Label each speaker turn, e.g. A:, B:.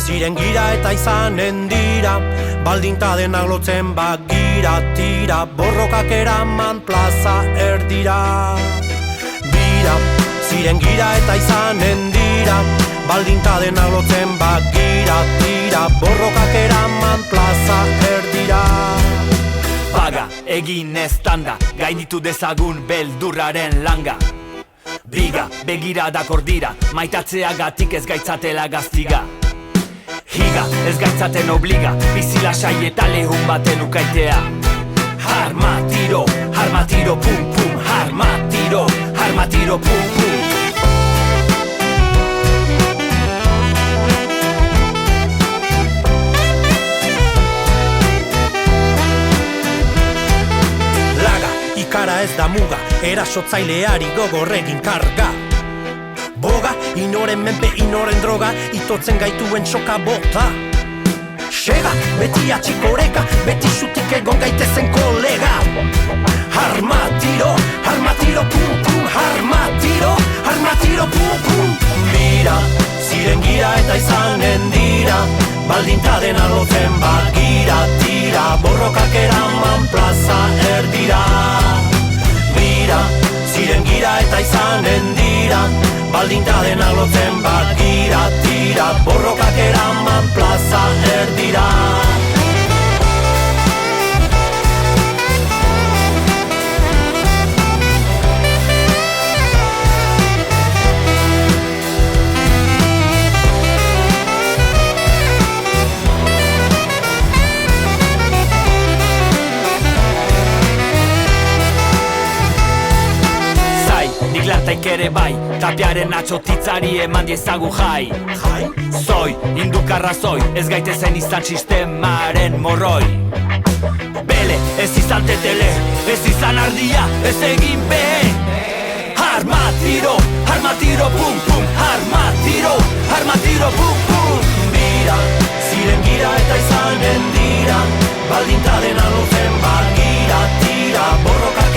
A: ziren gira eta izanen dira, baldinta denak lotzen bagira tira, borrokak eraman plaza erdira. Bira, ziren gira eta izanen dira, baldinta denak lotzen bagira tira, borrokak eraman plaza erdira.
B: Paga, egin ez tanda, gainditu dezagun beldurraren langa. Biga, begiradak ordira, maitatzeagatik ez gaitzatela gaztiga. Higa, ez gaitzaten obliga, bizila sai eta lehun baten ukaitea. Harmatiro, harmatiro, pum pum, harmatiro, harmatiro, pum pum.
A: Ikara ez da muga, erasotzaileari gogorregin karga. Boga, inoren menpe, inoren droga, itotzen gaituen txoka bota. Sega, beti atxikoreka, beti zutik egon gaitezen kolega. Harmatiro, harmatiro, pum pum, harmatiro, harmatiro, pum pum. Bira, ziren gira eta izanen dira, baldinta dena lotzen bagira tira, borrokak eraman plaza erdira. Bira, ziren gira eta izanen dira, baldinta dena lotzen bagira tira, borrokak eraman plaza erdira.
B: Lantaik ere bai, tapiaren atxotitzari eman diezagu jai. Zoi, indukarra zoi, ez gaitezen izan sistemaren morroi. Bele, ez izan tetele, ez izan ardia, ez egin behe. Harmatiro, harmatiro, pum pum, harmatiro, harmatiro, pum pum. Bira, ziren gira eta izanen dira, baldinta dena lotzen bagira tira, borroka